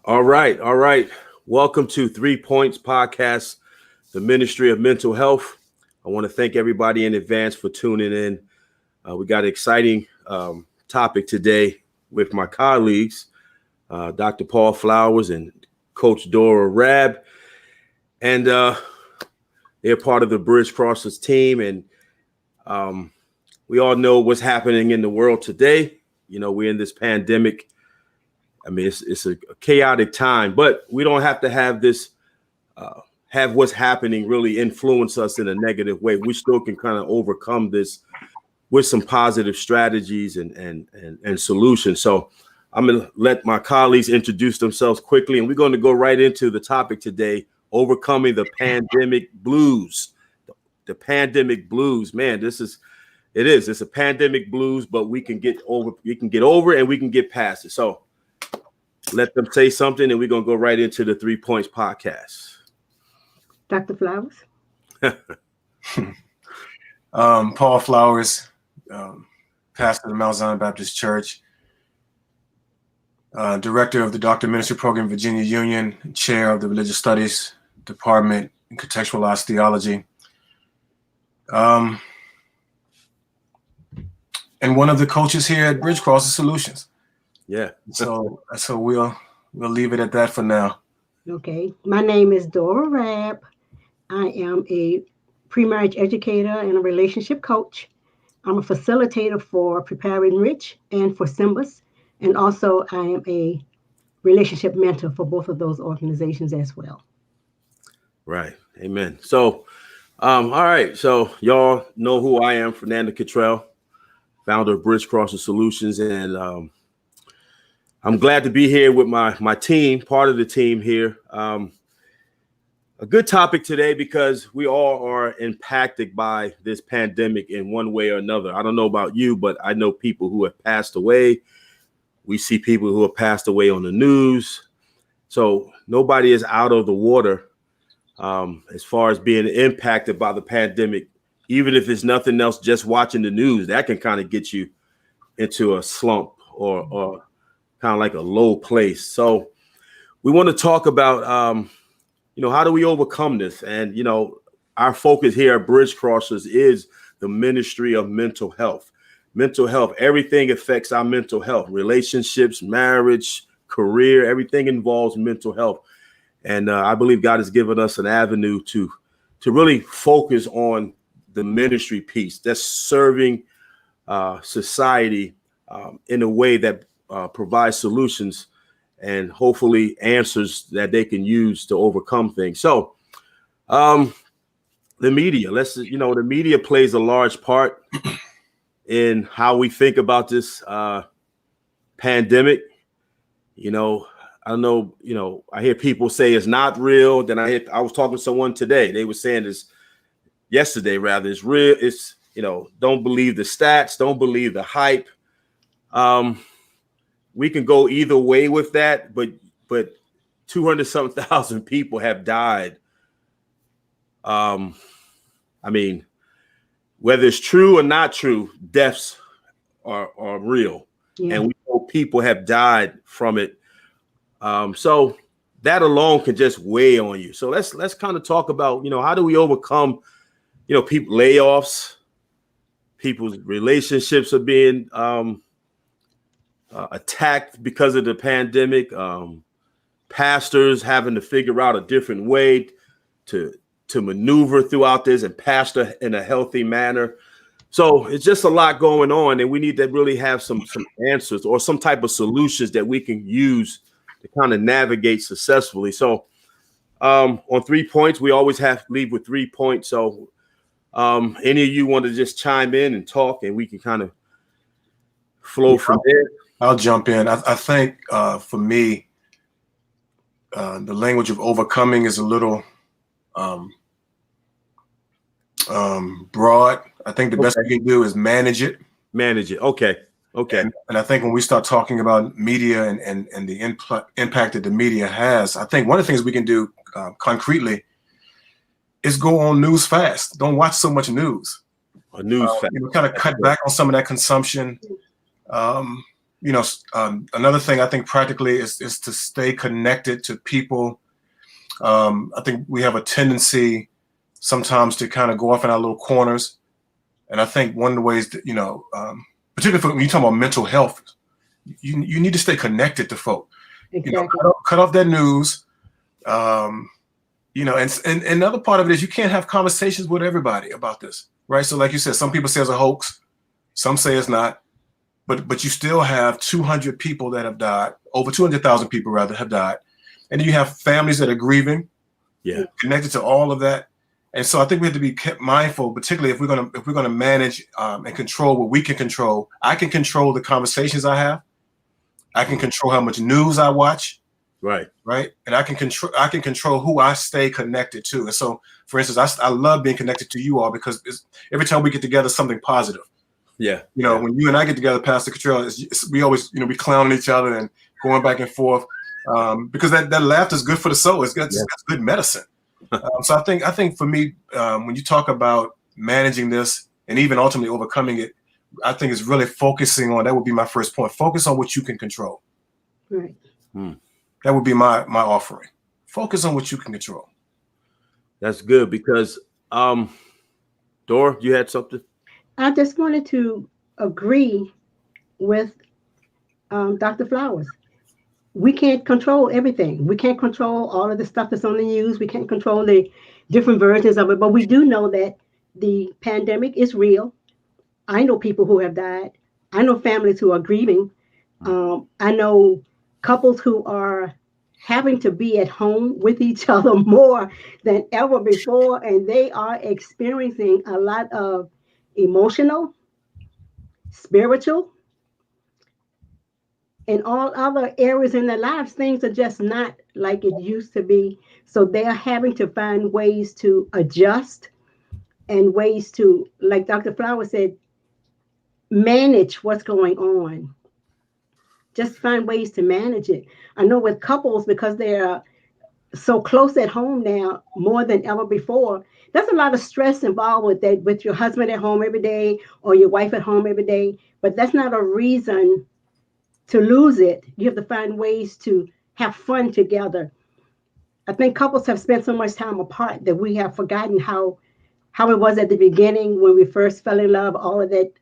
All right, all right. Welcome to 3 Points Podcast, the Ministry of Mental Health. I want to thank everybody in advance for tuning in. We got an exciting topic today with my colleagues, Dr. Paul Flowers and Coach Dora Rabb. And they're part of the Bridge Crossers team. And we all know what's happening in the world today. You know, we're in this pandemic. I mean, it's a chaotic time, but we don't have to have this, have what's happening really influence us in a negative way. We still can kind of overcome this with some positive strategies and solutions. So I'm going to let my colleagues introduce themselves quickly, and we're going to go right into the topic today, overcoming the pandemic blues. The pandemic blues, man, it's a pandemic blues, but we can get over and we can get past it. So let them say something, and we're going to go right into the 3 Points Podcast. Dr. Flowers. Paul Flowers, pastor of Mount Zion Baptist Church, director of the Doctor Ministry Program, Virginia Union, chair of the Religious Studies Department in Contextualized Theology, and one of the coaches here at Bridge Crossers Solutions. Yeah. So we'll leave it at that for now. Okay. My name is Dora Rabb. I am a pre-marriage educator and a relationship coach. I'm a facilitator for Preparing Rich and for SYMBIS. And also I am a relationship mentor for both of those organizations as well. Right. Amen. So, all right. So y'all know who I am, Fernando Cottrell, founder of Bridge Crossers Solutions. And I'm glad to be here with my team, part of the team here. A good topic today because we all are impacted by this pandemic in one way or another. I don't know about you, but I know people who have passed away. We see people who have passed away on the news. So nobody is out of the water as far as being impacted by the pandemic. Even if it's nothing else, just watching the news, that can kind of get you into a slump or kind of like a low place. So we want to talk about, how do we overcome this? And, our focus here at Bridge Crossers is the ministry of mental health. Mental health, everything affects our mental health, relationships, marriage, career, everything involves mental health. And I believe God has given us an avenue to really focus on the ministry piece that's serving society in a way that provides solutions and hopefully answers that they can use to overcome things. So the media, the media plays a large part in how we think about this pandemic. I don't know, I hear people say it's not real. Then I was talking to someone today. They were saying this yesterday, rather, it's real. It's, don't believe the stats, don't believe the hype. We can go either way with that, but 200,000 people have died. I mean, whether it's true or not true, deaths are real. Yeah. And we know people have died from it. So that alone can just weigh on you. So let's kind of talk about, how do we overcome, people layoffs, people's relationships are being attacked because of the pandemic, pastors having to figure out a different way to maneuver throughout this and pastor in a healthy manner. So it's just a lot going on, and we need to really have some answers or some type of solutions that we can use to kind of navigate successfully. So on 3 points, we always have to leave with 3 points. So any of you want to just chime in and talk, and we can kind of flow from there? I'll jump in. I think for me, the language of overcoming is a little broad. I think the best we can do is manage it. Manage it. Okay. And I think when we start talking about media and the impact that the media has, I think one of the things we can do concretely is go on news fast. Don't watch so much news. News fast. Kind of cut back on some of that consumption. Another thing I think practically is to stay connected to people. I think we have a tendency sometimes to kind of go off in our little corners. And I think one of the ways that, particularly when you talk about mental health, you need to stay connected to folk. Exactly. Cut off that news. And another part of it is you can't have conversations with everybody about this, right? So like you said, some people say it's a hoax, some say it's not, but you still have 200 people that have died, over 200,000 people rather have died. And then you have families that are grieving, connected to all of that. And so I think we have to be kept mindful, particularly if we're gonna manage and control what we can control. I can control the conversations I have. I can control how much news I watch. Right. And I can control who I stay connected to. And so, for instance, I love being connected to you all because every time we get together, something positive. Yeah. When you and I get together, Pastor Cottrell, we always, we clowning each other and going back and forth because that laughter is good for the soul. It's good medicine. So I think for me, when you talk about managing this and even ultimately overcoming it, I think it's really focusing on, that would be my first point. Focus on what you can control. Right. That would be my offering. Focus on what you can control. That's good because, Dora, you had something? I just wanted to agree with Dr. Flowers. We can't control everything. We can't control all of the stuff that's on the news. We can't control the different versions of it, but we do know that the pandemic is real. I know people who have died. I know families who are grieving. I know couples who are having to be at home with each other more than ever before, and they are experiencing a lot of emotional, spiritual, and all other areas in their lives. Things are just not like it used to be. So they are having to find ways to adjust and ways to, like Dr. Flower said, manage what's going on. Just find ways to manage it. I know with couples, because they're so close at home now, more than ever before, there's a lot of stress involved with that, with your husband at home every day or your wife at home every day. But that's not a reason to lose it. You have to find ways to have fun together. I think couples have spent so much time apart that we have forgotten how it was at the beginning when we first fell in love, all of that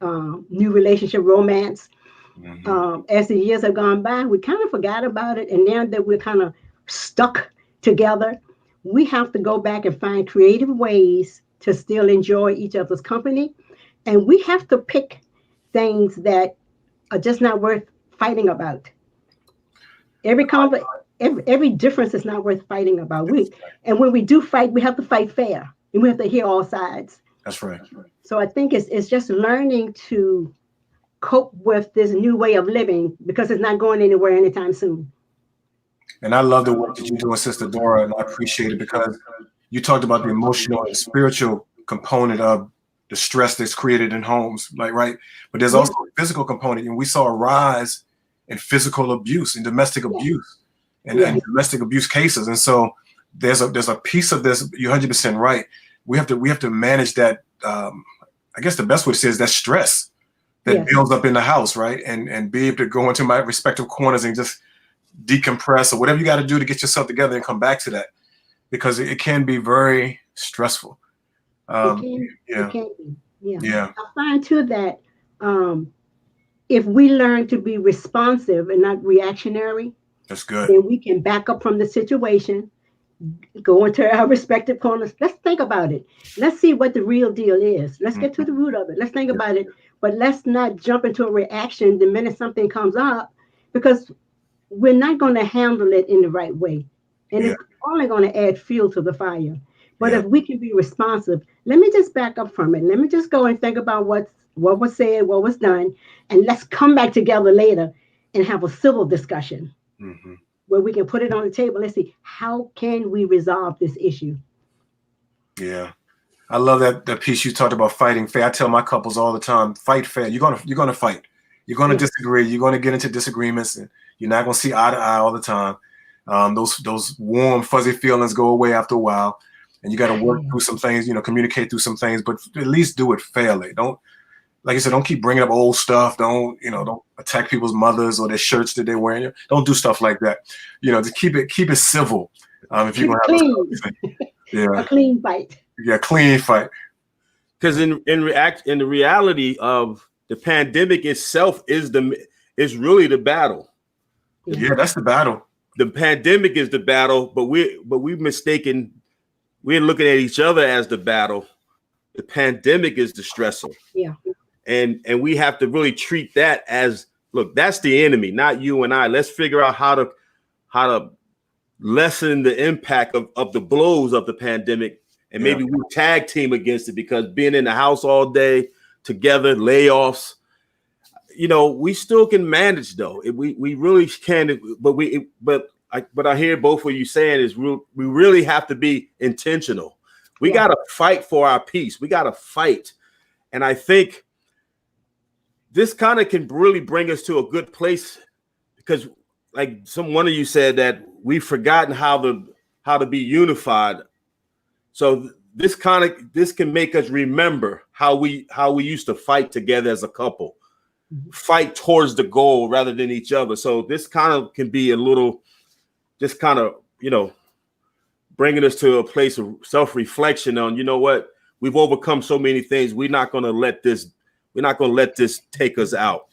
new relationship romance. As the years have gone by, we kind of forgot about it. And now that we're kind of stuck together, we have to go back and find creative ways to still enjoy each other's company. And we have to pick things that are just not worth fighting about. Every difference is not worth fighting about. And when we do fight, we have to fight fair, and we have to hear all sides. That's right. So I think it's just learning to cope with this new way of living, because it's not going anywhere anytime soon. And I love the work that you're doing, Sister Dora, and I appreciate it because you talked about the emotional and spiritual component of the stress that's created in homes, right? But there's also a physical component, and we saw a rise in physical abuse and domestic abuse and domestic abuse cases. And so there's a piece of this. You're 100% right. We have to manage that. I guess the best way to say is that stress that builds up in the house, right? And be able to go into my respective corners and just decompress or whatever you got to do to get yourself together and come back to that, because it can be very stressful. It can be. I find too that if we learn to be responsive and not reactionary, that's good. Then we can back up from the situation, go into our respective corners. Let's think about it. Let's see what the real deal is. Let's get to the root of it. Let's think about it, but let's not jump into a reaction the minute something comes up, because we're not going to handle it in the right way. And it's only going to add fuel to the fire. But if we can be responsive, let me just back up from it. Let me just go and think about what was said, what was done, and let's come back together later and have a civil discussion where we can put it on the table. Let's see, how can we resolve this issue? Yeah. I love that piece you talked about, fighting fair. I tell my couples all the time, fight fair. You're gonna fight. You're gonna disagree. You're gonna get into disagreements, and you're not gonna see eye to eye all the time. Those warm, fuzzy feelings go away after a while, and you got to work through some things, communicate through some things, but at least do it fairly. Don't like I said, don't keep bringing up old stuff. Don't attack people's mothers or their shirts that they're wearing. Don't do stuff like that. Just keep it civil. If you're gonna have a clean fight. Yeah, clean fight. Because in the reality of the pandemic itself is really the battle. Yeah, that's the battle. The pandemic is the battle, but we're mistaken. We're looking at each other as the battle. The pandemic is the stressor. Yeah. And we have to really treat that as, look, that's the enemy, not you and I. Let's figure out how to lessen the impact of the blows of the pandemic. And maybe we tag team against it, because being in the house all day together, layoffs, we still can manage though. We really can. But what I hear both of you saying is we really have to be intentional. We got to fight for our peace. We got to fight. And I think this kind of can really bring us to a good place, because like one of you said that we've forgotten how to be unified. So this can make us remember how we used to fight together as a couple, fight towards the goal rather than each other. So this kind of can be a little, just kind of, bringing us to a place of self-reflection on, what, we've overcome so many things. We're not going to let this take us out.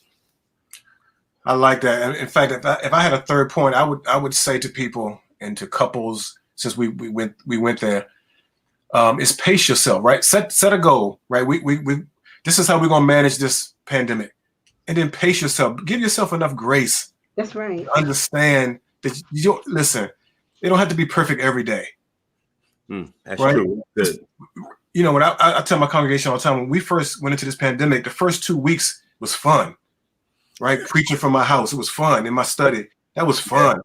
I like that. And in fact, if I had a third point, I would say to people and to couples, since we went there, is pace yourself, right? Set a goal, right? We this is how we're gonna manage this pandemic, and then pace yourself. Give yourself enough grace. That's right. Understand that you don't listen. They don't have to be perfect every day. That's right? true. Good. When I tell my congregation all the time, when we first went into this pandemic, the first 2 weeks was fun, right? Preaching from my house, it was fun. In my study, that was fun,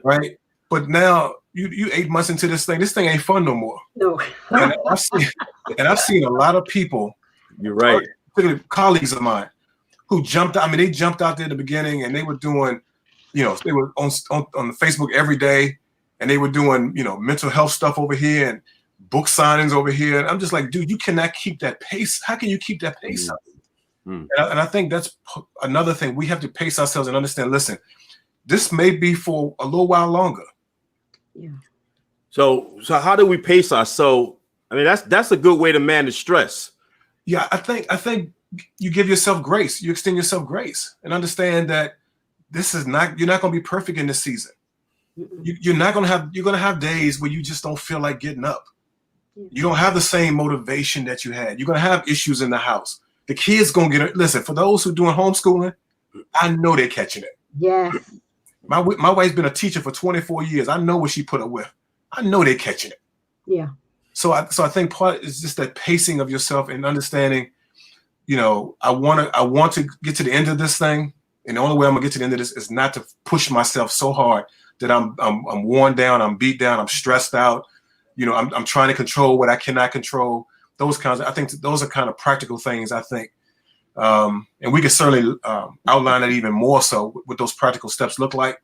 right? But now you 8 months into this thing ain't fun no more. No. And I've seen a lot of people, you're right, particularly colleagues of mine, who jumped out. I mean, they jumped out there in the beginning, and they were doing, they were on Facebook every day, and they were doing, mental health stuff over here and book signings over here. And I'm just like, dude, you cannot keep that pace. How can you keep that pace up? And I think that's another thing. We have to pace ourselves and understand, listen, this may be for a little while longer. Yeah. So how do we pace ourselves? I mean, that's a good way to manage stress. Yeah, I think you give yourself grace. You extend yourself grace and understand that you're not going to be perfect in this season. You're going to have days where you just don't feel like getting up. You don't have the same motivation that you had. You're going to have issues in the house. The kids going to get it. Listen, for those who are doing homeschooling, I know they're catching it. Yes. My wife's been a teacher for 24 years. I know what she put up with. I know they're catching it. Yeah. So I think part is just that pacing of yourself and understanding, I want to get to the end of this thing. And the only way I'm gonna get to the end of this is not to push myself so hard that I'm worn down, I'm beat down, I'm stressed out. I'm trying to control what I cannot control. I think those are kind of practical things, I think. And we can certainly outline it even more so what those practical steps look like.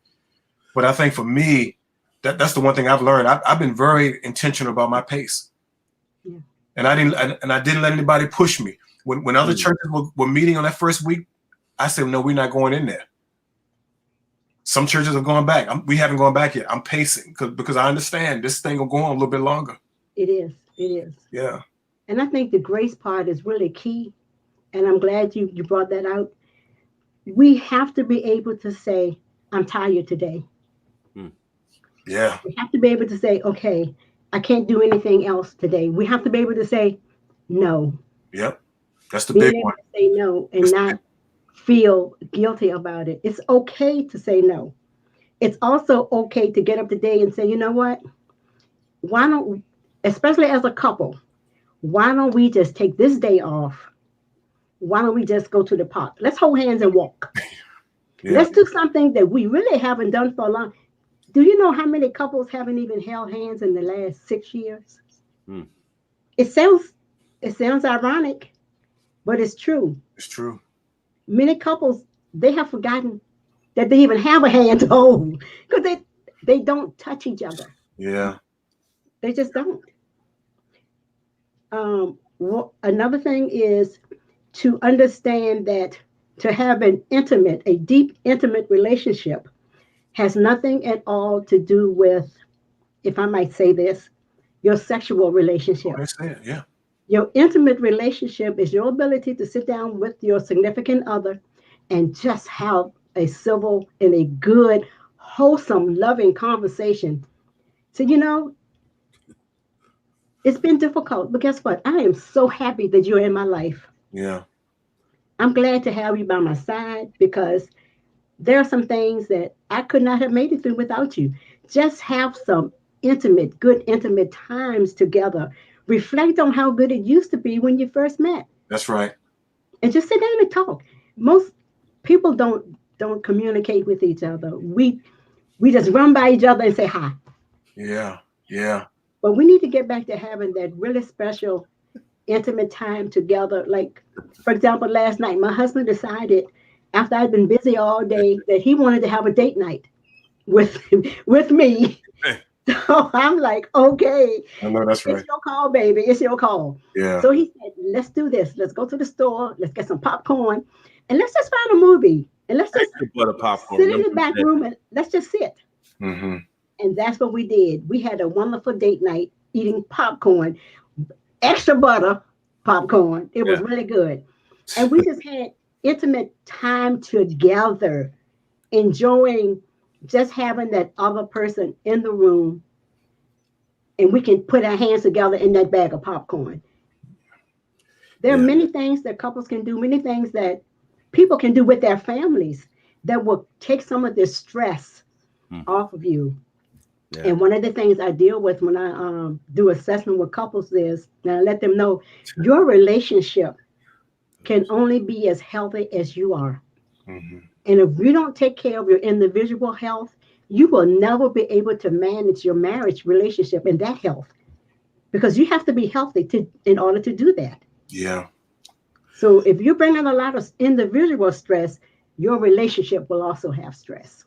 But I think for me, that's the one thing I've learned. I've been very intentional about my pace. Yeah. And I didn't let anybody push me. When other churches were meeting on that first week, I said, no, we're not going in there. Some churches are going back. We haven't gone back yet. I'm pacing because I understand this thing will go on a little bit longer. It is. Yeah. And I think the grace part is really key. And I'm glad you brought that out. We have to be able to say, I'm tired today. Yeah. We have to be able to say, okay, I can't do anything else today. We have to be able to say no. Yep. That's the big one. Say no and not feel guilty about it. It's okay to say no. It's also okay to get up today and say, you know what? Why don't, especially as a couple, why don't we just take this day off? Why don't we just go to the park? Let's hold hands and walk. Yeah. Let's do something that we really haven't done for a long. Do you know how many couples haven't even held hands in the last 6 years? It sounds ironic, but it's true. It's true. Many couples, they have forgotten that they even have a hand to hold because they don't touch each other. Yeah. They just don't. Another thing is to understand that to have a deep, intimate relationship has nothing at all to do with, if I might say this, your sexual relationship. I say it, yeah. Your intimate relationship is your ability to sit down with your significant other and just have a civil and a good, wholesome, loving conversation. So, it's been difficult, but guess what? I am so happy that you're in my life. Yeah. I'm glad to have you by my side because there are some things that I could not have made it through without you. Just have some good intimate times together. Reflect on how good it used to be when you first met. That's right. And just sit down and talk. Most people don't communicate with each other. We just run by each other and say hi. Yeah. Yeah. But we need to get back to having that really special, intimate time together. Like, for example, last night, my husband decided after I'd been busy all day that he wanted to have a date night with me. So I'm like, okay. I know that's right. It's your call, baby. It's your call. Yeah. So he said, let's do this. Let's go to the store. Let's get some popcorn. And let's just find a movie. And let's just Butter popcorn. sit in the back room and let's just sit. Mm-hmm. And that's what we did. We had a wonderful date night eating popcorn, extra butter popcorn. It was really good. And we just had intimate time together, enjoying just having that other person in the room. And we can put our hands together in that bag of popcorn. There are many things that couples can do, many things that people can do with their families that will take some of this stress off of you. Yeah. And one of the things I deal with when I do assessment with couples is, and I let them know, your relationship can only be as healthy as you are. Mm-hmm. And if you don't take care of your individual health, you will never be able to manage your marriage relationship and that health, because you have to be healthy in order to do that. Yeah. So if you're bringing a lot of individual stress, your relationship will also have stress.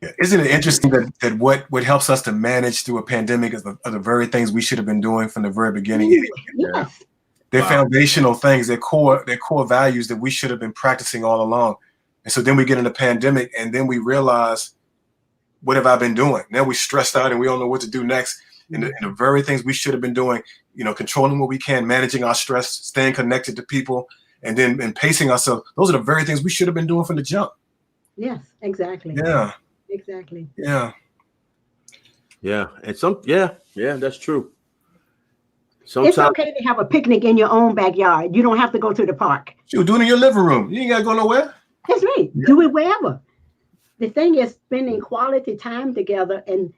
Yeah. Isn't it interesting that what helps us to manage through a pandemic are the very things we should have been doing from the very beginning? Yes. They're foundational things, they're core values that we should have been practicing all along. And so then we get in a pandemic and then we realize, what have I been doing? Now we're stressed out and we don't know what to do next. And the very things we should have been doing, controlling what we can, managing our stress, staying connected to people, and pacing ourselves. Those are the very things we should have been doing from the jump. Yes, exactly. Yeah. Exactly. Yeah. Yeah. And that's true. Sometimes it's okay to have a picnic in your own backyard. You don't have to go to the park. You do it in your living room. You ain't got to go nowhere. That's right. Yeah. Do it wherever. The thing is spending quality time together and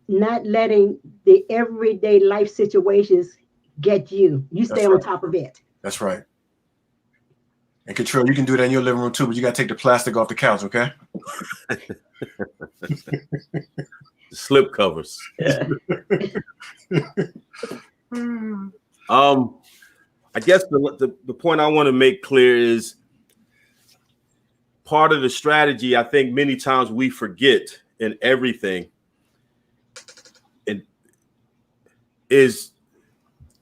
not letting the everyday life situations get you. You stay on top of it. That's right. And Control, you can do that in your living room too, but you got to take the plastic off the couch, okay? Slip covers. I guess the point I want to make clear is part of the strategy. I think many times we forget in everything, and is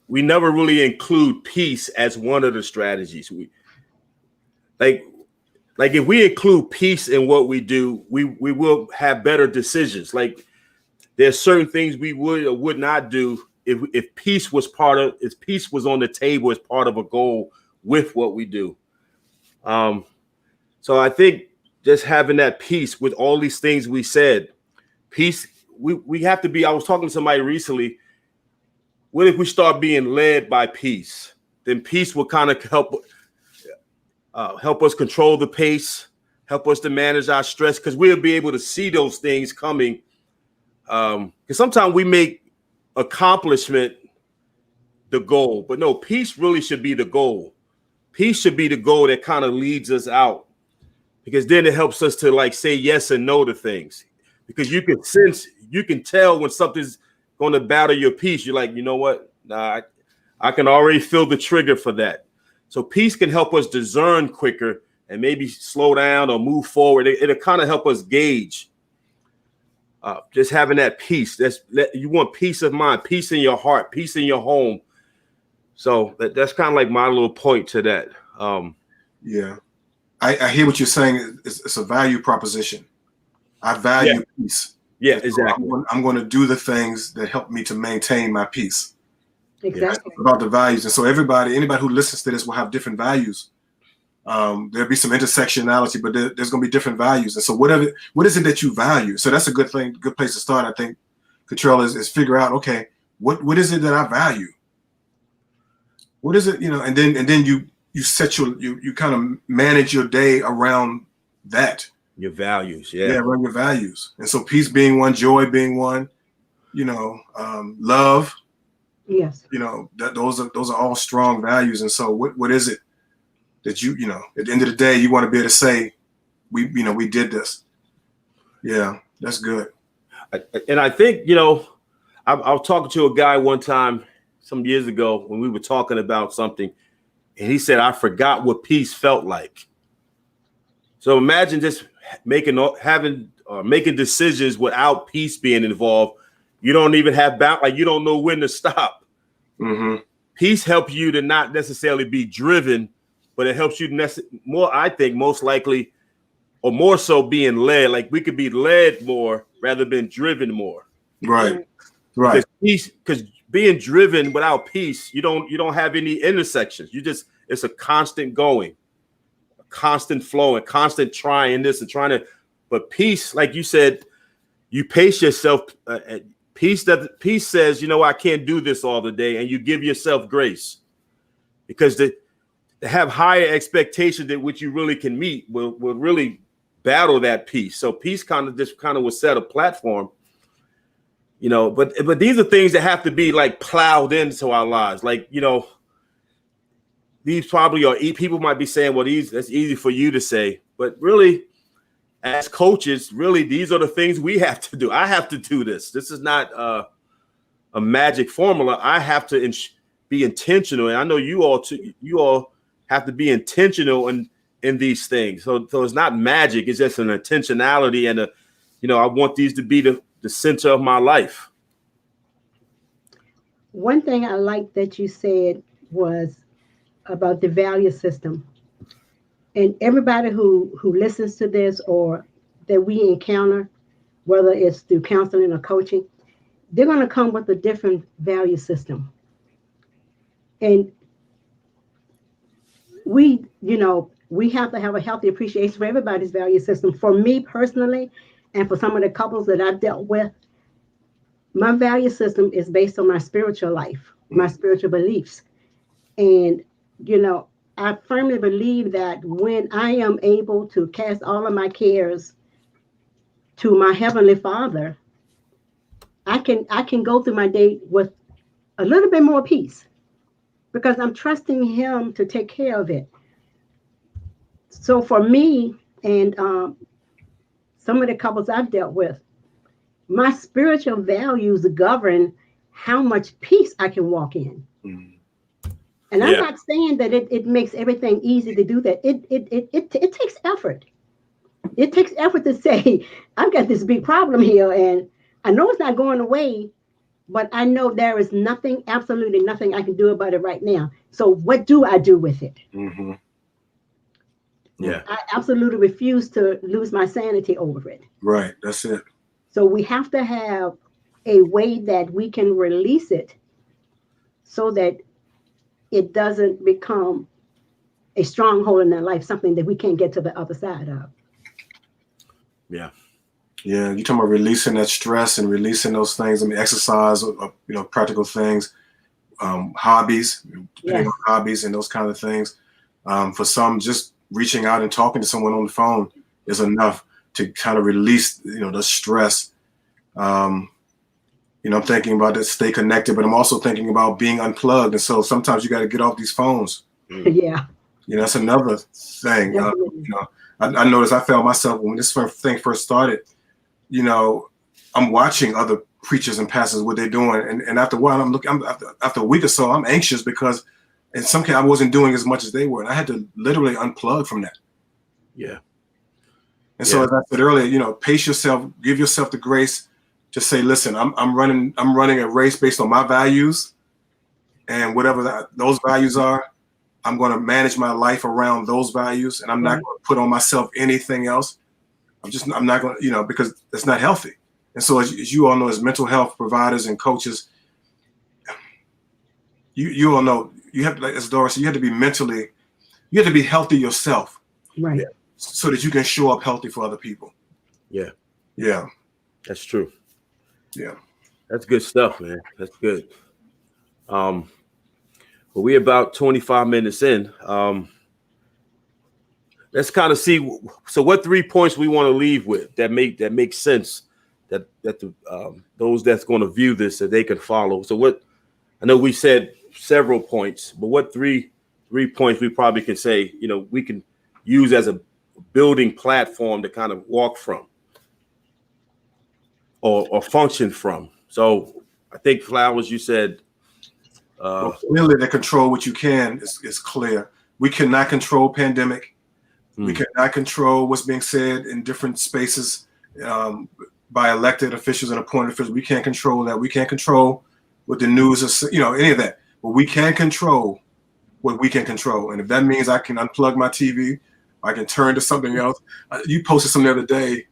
we never really include peace as one of the strategies. We like if we include peace in what we do, we will have better decisions. Like there's certain things we would or would not do if peace was on the table as part of a goal with what we do. So I think just having that peace with all these things we said, peace, we have to be. I was talking to somebody recently. What if we start being led by peace? Then peace will kind of help us control the pace, help us to manage our stress, because we'll be able to see those things coming. Because sometimes we make accomplishment the goal, but no, peace really should be the goal. Peace should be the goal that kind of leads us out, because then it helps us to like say yes and no to things, because you can tell when something's going to battle your peace. You're like, you know what? Nah, I can already feel the trigger for that. So peace can help us discern quicker and maybe slow down or move forward. It'll kind of help us gauge. Just having that peace. You want peace of mind, peace in your heart, peace in your home. So that's kind of like my little point to that. Yeah. I hear what you're saying. It's a value proposition. I value peace. Yeah, So exactly. I'm going to do the things that help me to maintain my peace. Exactly. It's about the values. And so anybody who listens to this will have different values. There'll be some intersectionality, but there's going to be different values. And so what is it that you value? So that's a good place to start. I think, Cottrell, is figure out, okay, what is it that I value? What is it, and then you set you kind of manage your day around that. Your values, around your values. And so peace being one, joy being one, love. Yes. Those are all strong values. And so what is it that at the end of the day you want to be able to say, we did this. Yeah, that's good. And I think, I was talking to a guy one time some years ago when we were talking about something, and he said, I forgot what peace felt like. So imagine just making decisions without peace being involved. You don't even have you don't know when to stop. Mm-hmm. Peace helps you to not necessarily be driven, but it helps you more, I think, most likely, or more so being led. Like we could be led more rather than driven more. Right. Because being driven without peace, you don't have any intersections. It's a constant going, a constant flow, a constant trying this and trying to. But peace, like you said, you pace yourself. Peace says, I can't do this all the day, and you give yourself grace, because to have higher expectations than which you really can meet will really battle that peace. So peace kind of will set a platform. But these are things that have to be like plowed into our lives. Like, these probably are, people might be saying, well, that's easy for you to say, but really as coaches, really, these are the things we have to do. I have to do this. This is not a magic formula. I have to be intentional. And I know you all have to be intentional in these things. So it's not magic. It's just an intentionality. And I want these to be the center of my life. One thing I like that you said was about the value system. And everybody who listens to this or that we encounter, whether it's through counseling or coaching, they're going to come with a different value system. And we have to have a healthy appreciation for everybody's value system. For me personally, and for some of the couples that I've dealt with, my value system is based on my spiritual life, my spiritual beliefs. And, I firmly believe that when I am able to cast all of my cares to my Heavenly Father, I can go through my day with a little bit more peace, because I'm trusting Him to take care of it. So for me and some of the couples I've dealt with, my spiritual values govern how much peace I can walk in. Mm-hmm. And I'm not saying that it makes everything easy to do that. It takes effort. It takes effort to say, I've got this big problem here, and I know it's not going away, but I know there is absolutely nothing I can do about it right now. So what do I do with it? Mm-hmm. Yeah. I absolutely refuse to lose my sanity over it. Right. That's it. So we have to have a way that we can release it so that it doesn't become a stronghold in their life, something that we can't get to the other side of. Yeah. Yeah. You're talking about releasing that stress and releasing those things. I mean, exercise, practical things, hobbies, depending on hobbies and those kind of things. For some, just reaching out and talking to someone on the phone is enough to kind of release, the stress. I'm thinking about that, stay connected, but I'm also thinking about being unplugged. And so sometimes you got to get off these phones. Yeah. That's another thing. I noticed I felt myself when this thing first started, I'm watching other preachers and pastors, what they're doing. And after a while, after a week or so, I'm anxious because in some case I wasn't doing as much as they were. And I had to literally unplug from that. Yeah. And so as I said earlier, pace yourself, give yourself the grace to say, listen, I'm running a race based on my values, and whatever those values are, I'm going to manage my life around those values, and I'm not going to put on myself anything else. I'm not going to, because that's not healthy. And so as you all know, as mental health providers and coaches, you all know, you have to, like, as Dora said, you have to be healthy yourself. Right. So that you can show up healthy for other people. Yeah. Yeah. That's true. Yeah. That's good stuff, man. That's good. But we're about 25 minutes in. Let's kind of see. So, what 3 points we want to leave with that make sense that those that's going to view this that they can follow. So, what I know we said several points, but what three points we probably can say we can use as a building platform to kind of walk from or function from. So, I think Flowers, you said. Clearly, to control what you can is clear. We cannot control pandemic. We cannot control what's being said in different spaces by elected officials and appointed officials. We can't control that. We can't control what the news is, any of that. But we can control what we can control. And if that means I can unplug my TV, I can turn to something else. You posted something the other day,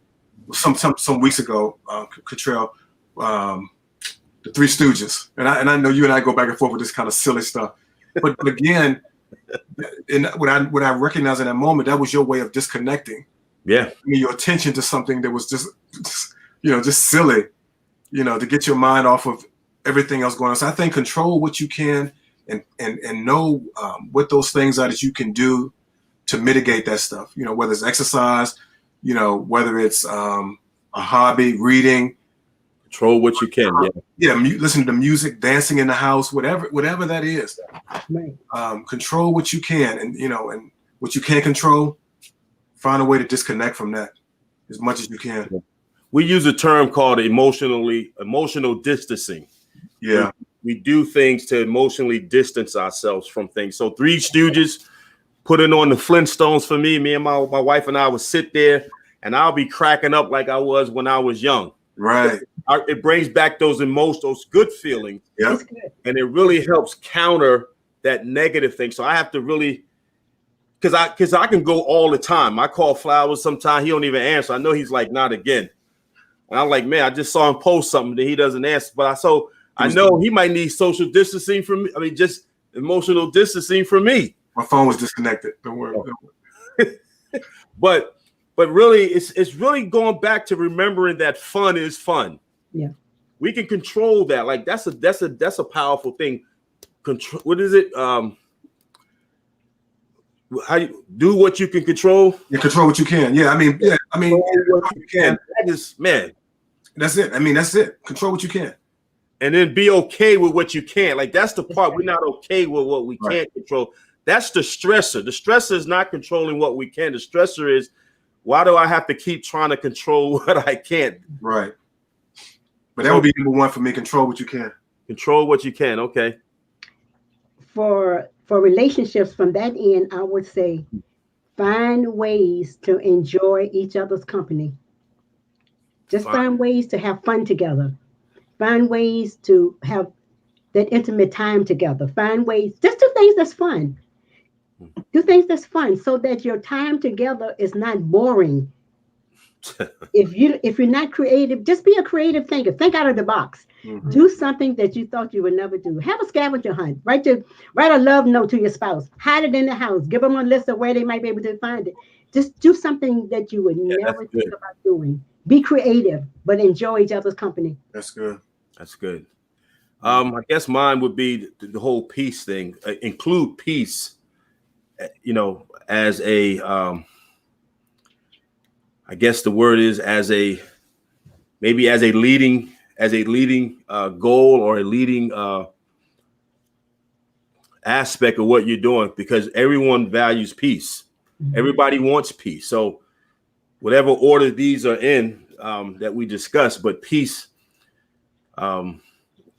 some weeks ago, Cottrell, the Three Stooges. And I know you and I go back and forth with this kind of silly stuff. But again, and what I recognized in that moment, that was your way of disconnecting. Yeah. Your attention to something that was just silly, to get your mind off of everything else going on. So I think control what you can and know what those things are that you can do to mitigate that stuff. Whether it's exercise, whether it's a hobby, reading. Control what you can. Listen to music, dancing in the house, whatever that is. Right. Control what you can, and what you can't control, find a way to disconnect from that as much as you can. We use a term called emotional distancing. Yeah. We do things to emotionally distance ourselves from things. So Three Stooges putting on the Flintstones for me. Me and my wife and I would sit there, and I'll be cracking up like I was when I was young. Right. It brings back those emotions, those good feelings. Yeah. And it really helps counter that negative thing. So I have to really, because I can go all the time. I call Flowers sometimes, he don't even answer. I know he's like, not again. And I'm like, man, I just saw him post something that he doesn't answer. But I know he might need social distancing from me. I mean, just emotional distancing from me. My phone was disconnected. Don't worry. But really, it's really going back to remembering that fun is fun. Yeah, we can control that. Like that's a powerful thing. Control. What is it? How you do what you can control? You control what you can. Yeah, what you can. That is, man. That's it. That's it. Control what you can. And then be okay with what you can't. Like that's the part we're not okay with what we can't control. That's the stressor. The stressor is not controlling what we can. The stressor is, why do I have to keep trying to control what I can't? Right. But that would be number one for me. Control what you can. Control what you can. Okay. For relationships from that end, I would say find ways to enjoy each other's company. Just find ways to have fun together. Find ways to have that intimate time together. Find ways, just do things that's fun. Do things that's fun so that your time together is not boring. If you're not creative, just be a creative thinker. Think out of the box. Mm-hmm. Do something that you thought you would never do. Have a scavenger hunt. Write a love note to your spouse. Hide it in the house. Give them a list of where they might be able to find it. Just do something that you would never think about doing. Be creative, but enjoy each other's company. That's good. That's good. I guess mine would be the whole peace thing. Include peace, as a, I guess the word is as a leading goal or a leading aspect of what you're doing, because everyone values peace. Mm-hmm. Everybody wants peace. So whatever order these are in that we discussed, but peace, the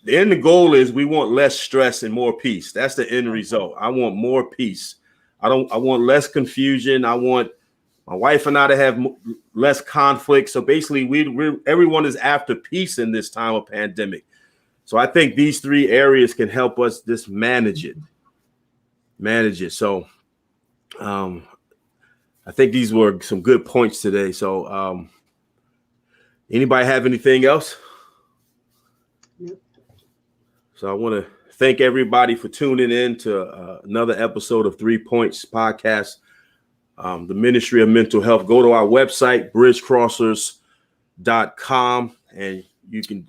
end goal is we want less stress and more peace. That's the end result. I want more peace. I want less confusion. I want my wife and I to have less conflict. So basically, everyone is after peace in this time of pandemic. So I think these three areas can help us just manage it. manage it. So I think these were some good points today. So anybody have anything else? Nope. So I want to thank everybody for tuning in to another episode of 3 Points Podcast, the Ministry of Mental Health. Go to our website, bridgecrossers.com, and you can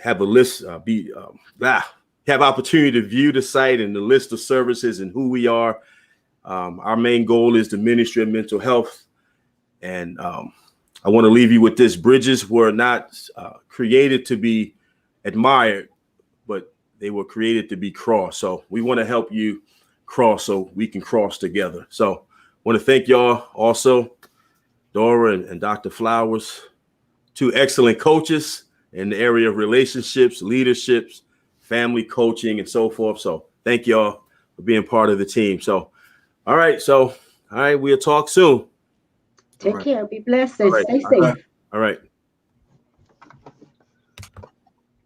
have a list, have opportunity to view the site and the list of services and who we are. Our main goal is the Ministry of Mental Health. And I want to leave you with this. Bridges were not created to be admired, but they were created to be crossed. So we want to help you cross so we can cross together. So I want to thank y'all also, Dora and Dr. Flowers, two excellent coaches in the area of relationships, leaderships, family coaching, and so forth. So thank y'all for being part of the team. So, all right. We'll talk soon. Take care. Be blessed and All right. stay safe. All right.